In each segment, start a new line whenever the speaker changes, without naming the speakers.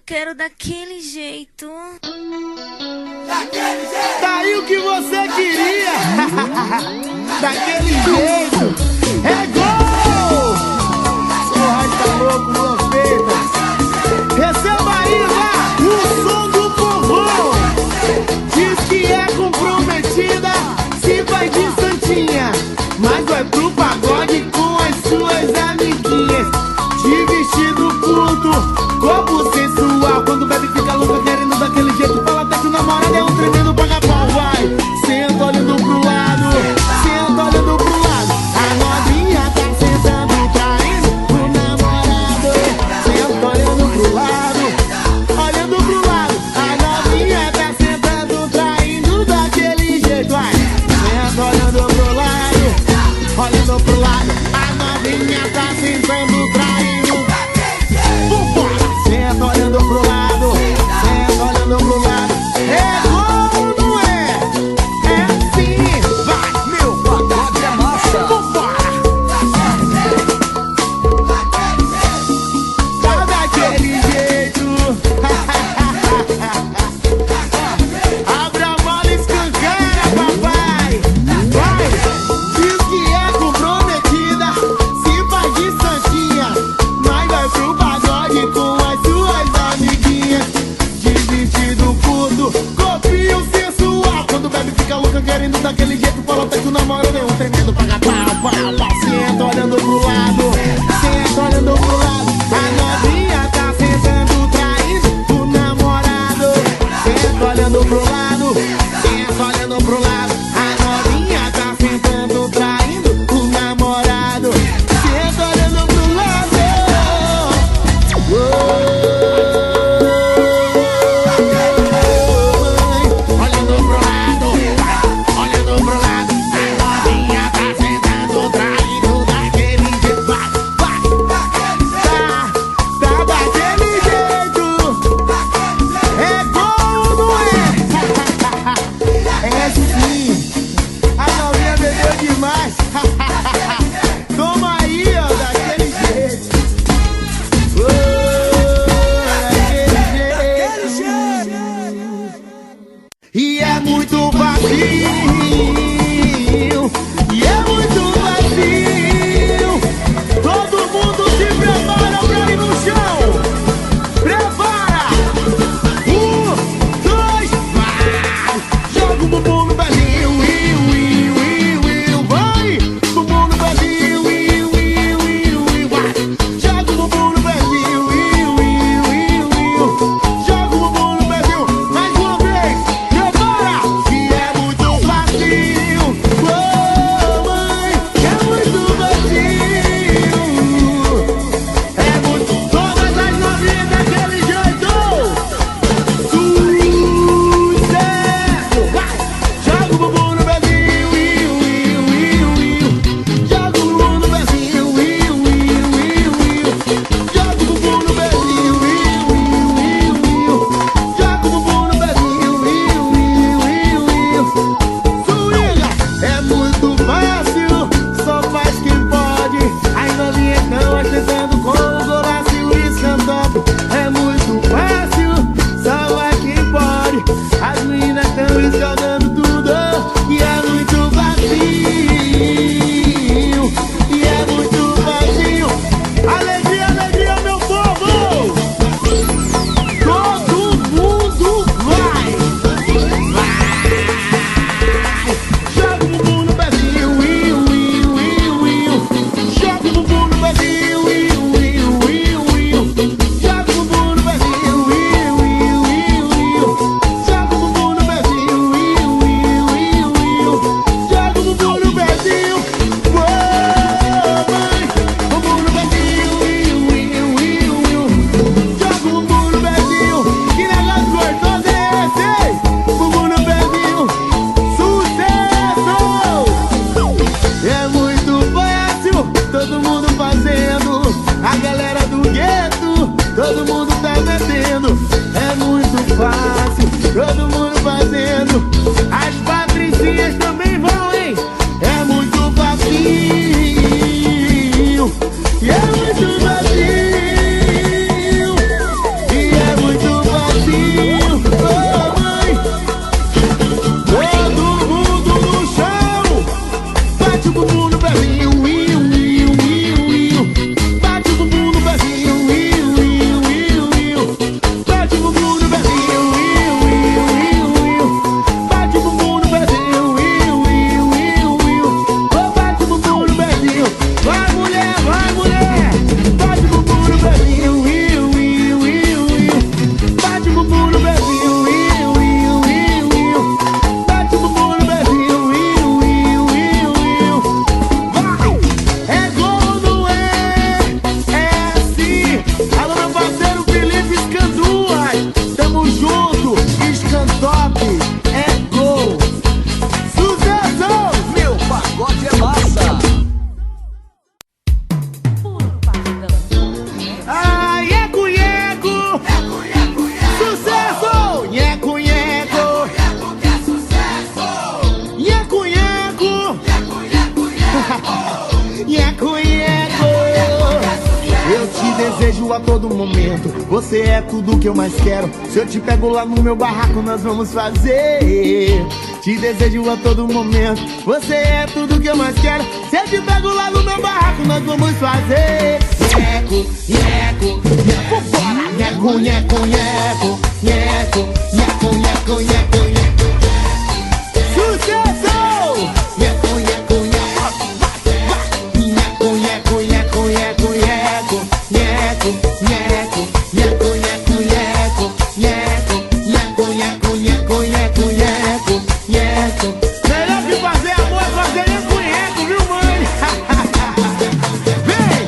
quero daquele jeito.
Daquele jeito!
Tá aí o que você queria! Daquele jeito! É gol! O rádio tá louco, gostei! Receba aí, vá! O som do povão! Diz que é comprometida, se vai de santinha, mas vai pro pagode com as suas amiguinhas. De vestido curto, corpo sensual. Quando bebe fica louca querendo daquele jeito. Fala até que o namorado é um tremendo paga-pau. Vai, senta olhando pro lado, senta olhando pro lado. A novinha tá sentando, traindo o namorado. Senta olhando pro lado, olhando pro lado. A novinha tá sentando, traindo daquele jeito. Vai, senta olhando pro lado, olhando pro lado. A novinha tá sentando, traindo. Senta olhando pro lado, senta olhando pro lado. É gol, não é? É sim, vai, meu pagode é massa. Vambora! Tá daquele jeito. Abre a bola e escancara, papai. Vai, diz que é comprometida, se faz de santinha, mas vai pro pagode com as suas amiguinhas. De vestido curto, copinho sensual. Quando bebe fica louca querendo daquele jeito. Fala até que o namorado é um tremendo paga-pau. Senta olhando pro lado, senta olhando pro lado. A novinha tá sentando, traindo o namorado. Senta olhando pro lado, senta olhando pro lado. A novinha tá sentando, traindo o namorado. Senta olhando pro lado. Olhando pro lado, olhando pro lado. A novinha tá sentando, traindo daquele jeito. Vai, tá daquele jeito. É gol, não é? É sim. A novinha bebeu demais. Toma aí, ó, daquele jeito. Daquele jeito. E é muito vazio. E é muito vazio. Todo mundo se prepara pra ir no chão. Prepara. 1, 2, vai. Joga o bumbum no Brasil. Vai. Bumbum no Brasil. Vai. Joga o bumbum no Brasil. Joga o bumbum no Brasil. Mais uma vez. Prepara. E é muito vazio. Oh, mãe. É muito vazio. É muito. Todas as novinhas daquele jeito. Sucesso. Vai. Joga o bumbum no Brasil. Joga o bumbum no Brasil. Joga o bumbum no Brasil. Joga o bumbum no Brasil. Swinga. É muito fácil, só faz quem pode. As novinhas estão acessando com o golaço e escambando. É muito fácil, só vai quem pode. As meninas estão escaldando tudo. E é muito vazio. E é muito vazio. Alegria, alegria, meu povo! Todo mundo vai! Vai! Joga o bumbum no Brasil, joga o bumbum no Brasil, joga o bumbum no Brasil, joga o bumbum no Brasil, joga o bumbum no Brasil. Uou, mãe! Bumbum no Brasil, joga o bumbum no Brasil. Que negócio gostoso é esse? Bumbum no Brasil. Sucesso! É muito fácil, todo mundo fazendo. A galera do gueto, todo mundo tá bebendo. É muito fácil, todo mundo fazendo. As patricinhas também vão, hein? É muito vazio. E é muito vazio. E é muito desejo a todo momento, você é tudo que eu mais quero. Se eu te pego lá no meu barraco, nós vamos fazer. Te desejo a todo momento, você é tudo que eu mais quero. Se eu te pego lá no meu barraco, nós vamos fazer. Nheco, nheco, nheco, bora! Nheco, nheco, nheco, nheco, nheco, nheco, nheco, nheco. Sucesso! Nheco, nheco, nheco, nheco, nheco, nheco, nheco, nheco, nheco, nheco, nheco, nheco, nheco, nheco, nheco, nheco, nheco, nheco, nheco. Melhor que fazer amor é fazer nheco, viu, mãe? Vem!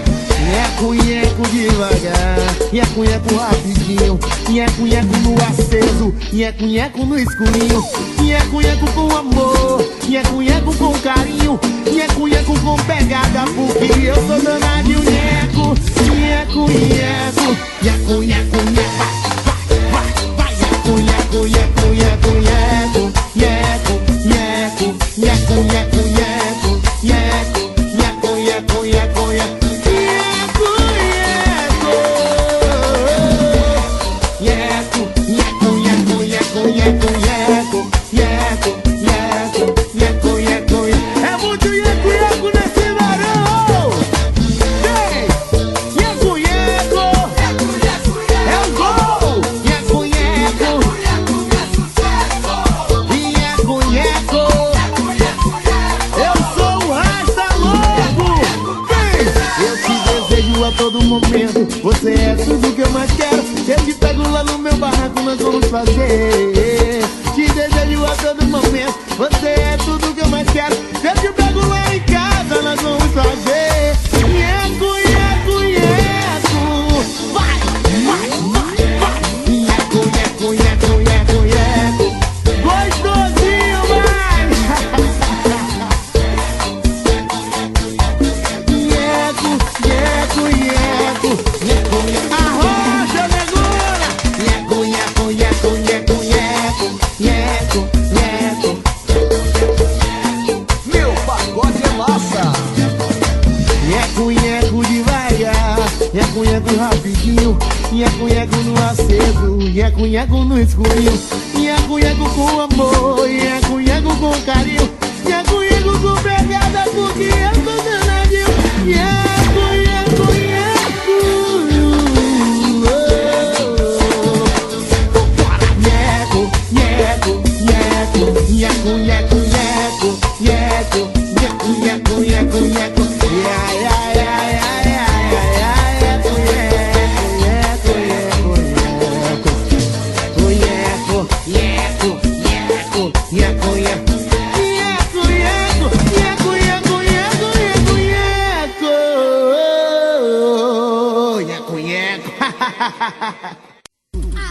Nheco, nheco devagar, nheco, nheco rapidinho, nheco, nheco no aceso, nheco, nheco no escurinho, nheco, nheco com amor, nheco, nheco com carinho, nheco, nheco com pegada, porque eu sou danadinho. Nheco, nheco, nheco, nheco, nheco, nheco, vai, vai, nheco, nheco, nheco, nheco, nheco, nheco, nheco, nheco, nheco, nheco, nheco, nheco, nheco, nheco, nheco. Você é tudo que eu mais quero. Se eu te pego lá no meu barraco, nós vamos fazer. Te desejo a todo momento. Você é tudo que eu mais quero. Se eu te pego lá em casa, nós vamos fazer. Nheco, nheco, nheco. Vai, vai, vai, vai. Nheco, nheco, nheco, nheco, nheco. Gostosinho, vai. Nheco, nheco, nheco. Arrocha, negona! Nheco, nheco, nheco, nheco, nheco, nheco, nheco.
Meu pagode é massa.
Nheco, nheco devagar, nheco, nheco rapidinho, nheco, nheco no aceso, nheco, nheco no escurinho, nheco, nheco com amor, nheco, nheco com carinho, nheco, nheco com pegada, porque eu tô danadinho. Nheco, nheco, nheco. Nheco, nheco, nheco, nheco, nheco, nheco, nheco, nheco, nheco. Ai, ai, ai, ai, ai, ai, nheco, nheco, nheco, nheco, nheco, nheco, nheco, nheco, nheco, nheco, nheco, nheco, nheco, nheco.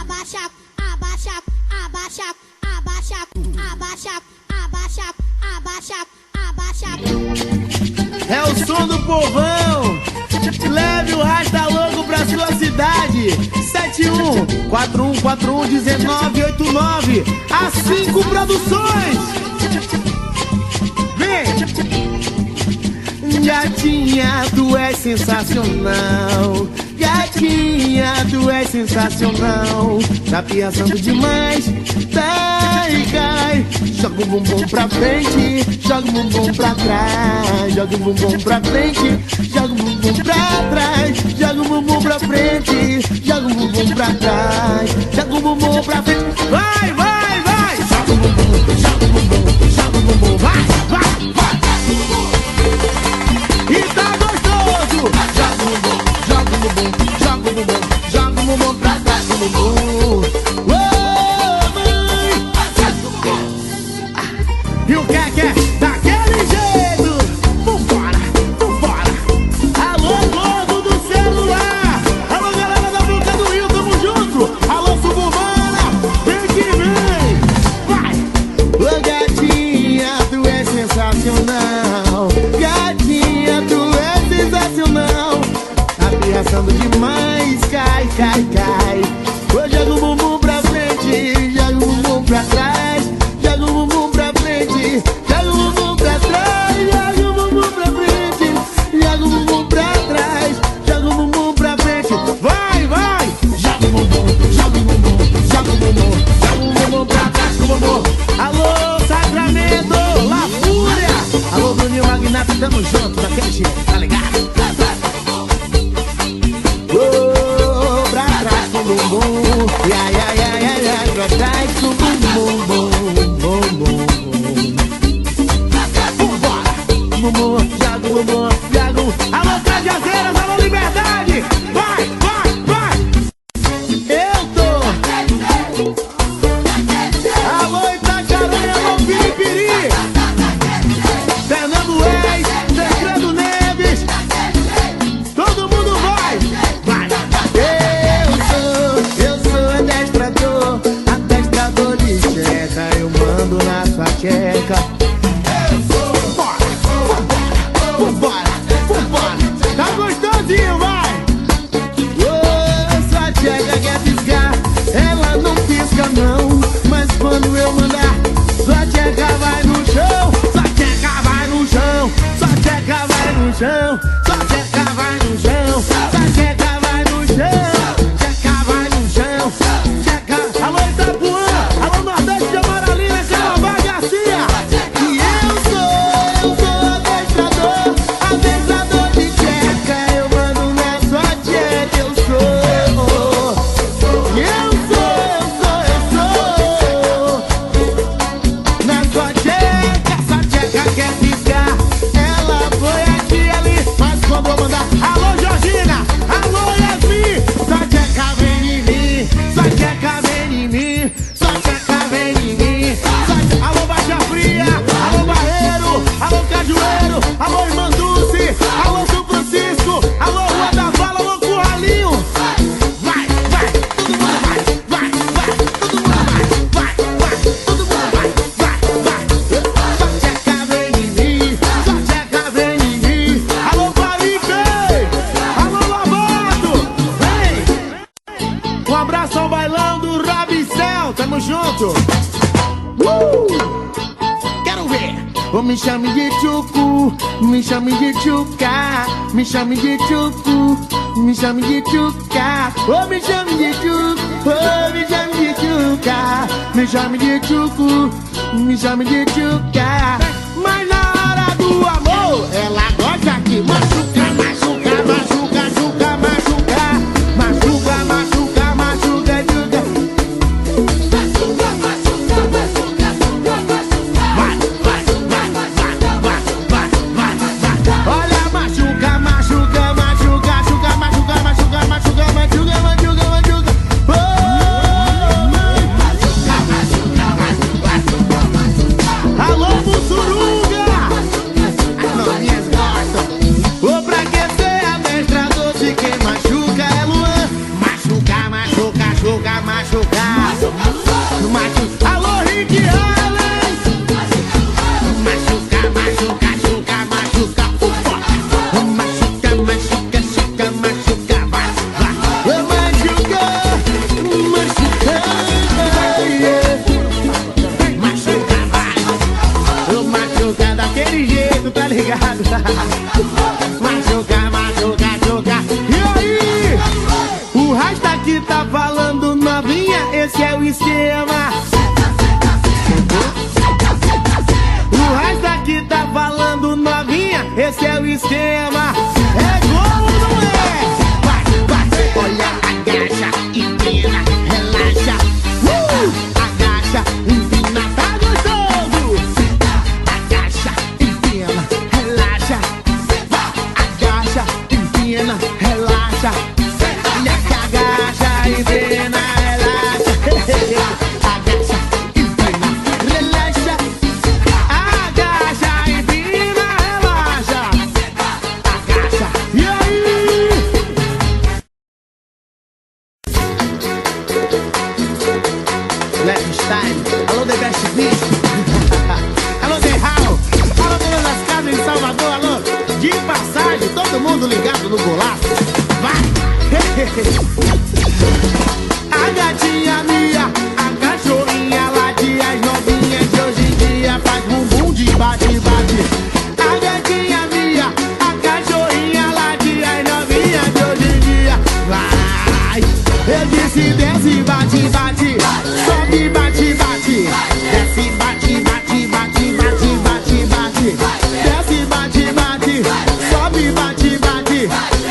Abaixa, abaixa, abaixa, abaixa, abaixa, abaixa, abaixa, abaixa.
É o som do povão. Leve o Rasta Louco pra sua cidade. 71-4141-1989. A 5 Produções. Vem! Gatinha, tu és sensacional. Gatinha, tu és sensacional. Tá piaçando demais. Cai, cai. Joga o bumbum pra frente, joga o bumbum pra trás. Joga o bumbum pra frente, joga o bumbum pra trás. Joga o bumbum pra frente, joga o bumbum pra trás. Joga o bumbum pra frente. Vai, vai, vai. Joga o bumbum, joga o bumbum, joga o bumbum. Vai, vai, vai. E tá gostoso. Joga o bumbum, joga o bumbum, joga o bumbum, joga o bumbum pra trás do bumbum. E o que é? Daquele jeito. Vambora, vambora. Alô, gordo do celular. Alô, galera da Boca do Rio, tamo junto. Alô, suburbana, vem que vem. Vai. Ô, gatinha, tu é sensacional. Gatinha, tu é sensacional. Tá piaçando demais. Cai, cai, cai. Hoje abração, bailando, Rabicel, tamo junto. Quero ver. Oh, me chame de Tchucu, me chame de Tchuca, me chame de Tchucu, me chame de Tchuca. Oh, me chame de Tchucu, oh, me chame de Tchuca, me chame de Tchucu, me chame de Tchuca. Mas na hora do amor, ela gosta que machuca, machuca, machuca, machuca, machuca, machuca, machuca, machuca, machuca. Olha, machuca, machuca, machuca, machuca, machuca, machuca, machuca, machuca, machuca, machuca. Oh, machuca, machuca, machuca, machuca. Alô, Mussuruga! As novinhas gostam. Ô, pra que ser adestrador de quem machuca é Luan? Machuca, machuca, machuca, machuca. Machuca. Alô, Rick Allen! Machuca, machuca, machuca, machuca. Machuca, machuca, machuca, machuca. Vai, vai. Machuca, machuca. Machuca, vai. Machuca daquele jeito, tá ligado? Machuca, machuca, machuca. E aí? O Rasta aqui tá falando, novinha, esse é o esquema. O Rasta aqui tá falando, novinha, esse é o esquema. É gol ou não é? Vai, vai. Olha, agacha, empina, relaxa. Agacha, empina, tá gostoso. Agacha, empina, relaxa. Agacha, empina, relaxa. Olha que agacha, empina, relaxa. Agacha, empina, relaxa. Agacha, empina, relaxa. Agacha, e aí? Lifestyle, alô The Best Beat. Alô The Hall, alô todas as casas em Salvador, alô de passagem, todo mundo ligado no golaço. Vai! A gatinha minha, a cachorrinha latia, as novinhas de hoje em dia faz bumbum de bate-bate. A gatinha minha, a cachorrinha latia, as novinhas de hoje em dia. Vai! Eu disse desce, bate, bate, sobe, bate, bate, desce, bate, bate, bate, bate, bate, bate, desce, bate, bate, sobe, bate, bate,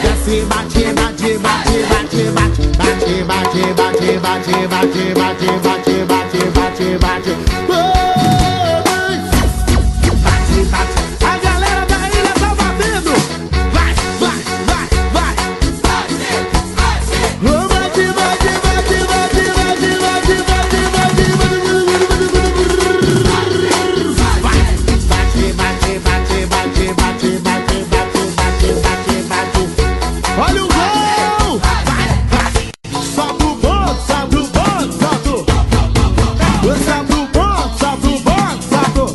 desce, bate, bate, bate, bate, bate, bate, bate, bate, bate, bate, bate, bate, bate, bate. Bate, bate. A galera da ilha tá batendo. Vai, vai, vai, vai. Bate, bate, bate, bate, bate, bate, bate, bate, bate, bate, bate, bate, bate, bate, bate, bate, bate. Olha o gol! Vai, vai. Solta o bonde, solta o bonde, solta o. Solta o bonde, solta o bonde, solta o.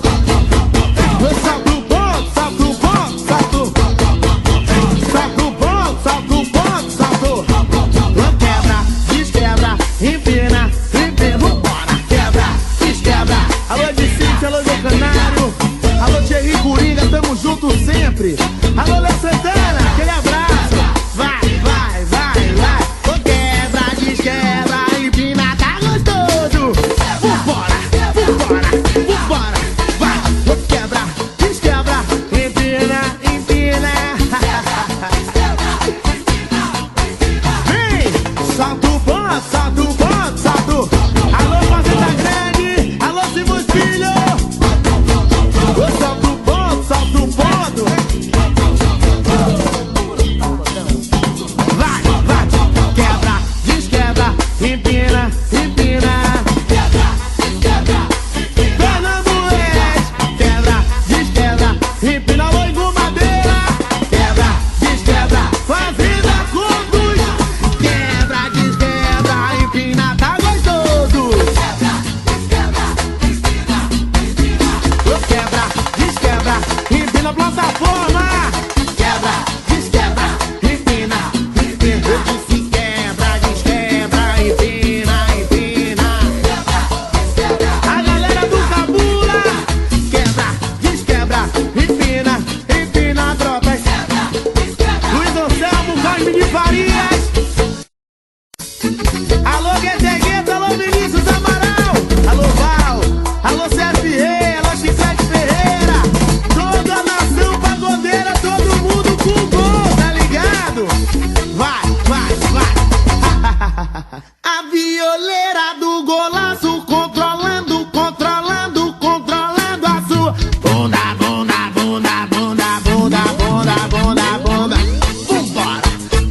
Solta o bonde, solta o bonde, solta o. Solta o bonde, solta o bonde, solta o. Quebra, desquebra, empina, empina, vambora. Quebra, desquebra. Alô de Cintia, alô de Canário. Alô Thierry Coringa, tamo junto sempre. Alô Léo Santana, aquele abraço. Vai, vai, vai, vai. Ô quebra, desquebra, empina, tá gostoso. Vambora, vambora, vambora. Vai, ô quebra, desquebra, empina, empina. Vem, solta o bonde, solta o bonde, solta o. Alô Fazenda Grande, alô Simões Filho. Solta o bonde, solta o bonde. Vai, vai, quebra, desquebra, empina, empina. Fernando Reis, quebra, desquebra, empina, Loigo Madeira. Quebra, desquebra, Fazenda Conduz. Quebra, desquebra, empina, tá gostoso. Quebra, desquebra, empina, plataforma. Quebra, desquebra, empina, empina. Eu disse quebra, desquebra, empina. A violeira do golaço controlando, controlando, controlando a sua bunda, bunda, bunda, bunda, bunda, bunda, bunda, bunda. Vambora,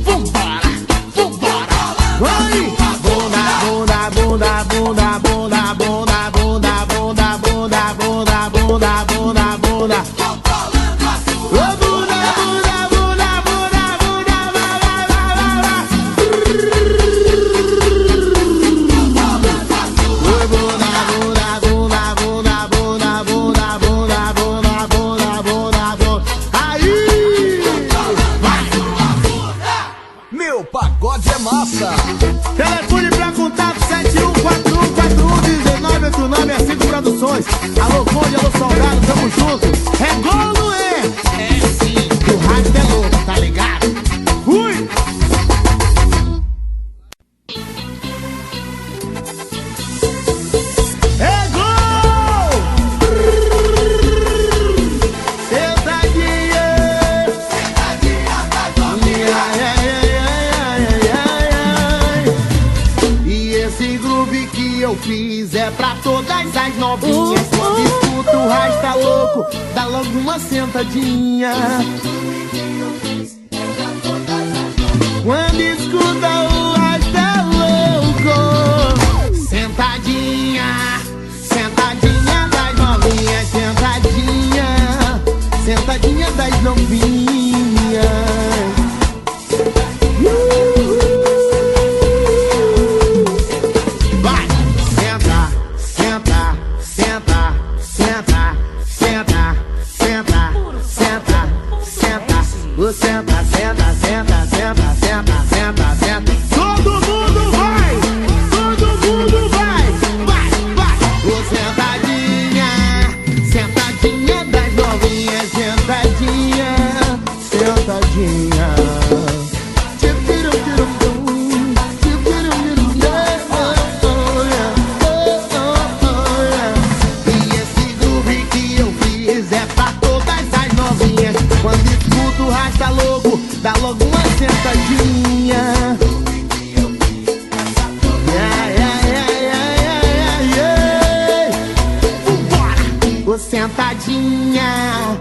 vambora, vambora. Vai! Bunda, bunda, bunda, bunda, bunda, bunda, bunda, bunda, bunda, bunda, bunda, bunda, bunda. Controlando a sua bunda, bunda, bunda, bunda, bunda, vai, vai, vai, vai,
Meu pagode é massa.
telefone pra contato 7141411989, é 5 Produções. Alô Conde, alô Salgado, tamo junto. É gol ou não é? É sim. O rádio é louco, tá ligado? Fui! É gol! Sentadinha! E esse groove que eu fiz é pra todas as novinhas. Quando escuta o rasta louco, dá logo uma sentadinha. Quando escuta o rasta louco, sentadinha, sentadinha das novinhas, sentadinha, sentadinha das novinhas. Vai, senta, senta, senta, senta, senta, senta, senta, senta, senta, senta, senta, senta, senta, senta, senta. Todo mundo vai, todo mundo vai, vai, vai. Ô sentadinha, sentadinha das novinhas, sentadinha, sentadinha. E esse groove que eu fiz é pra todas as novinhas. Quando escuto o rasta louco, dá logo uma sentadinha. Vambora! Ô sentadinha,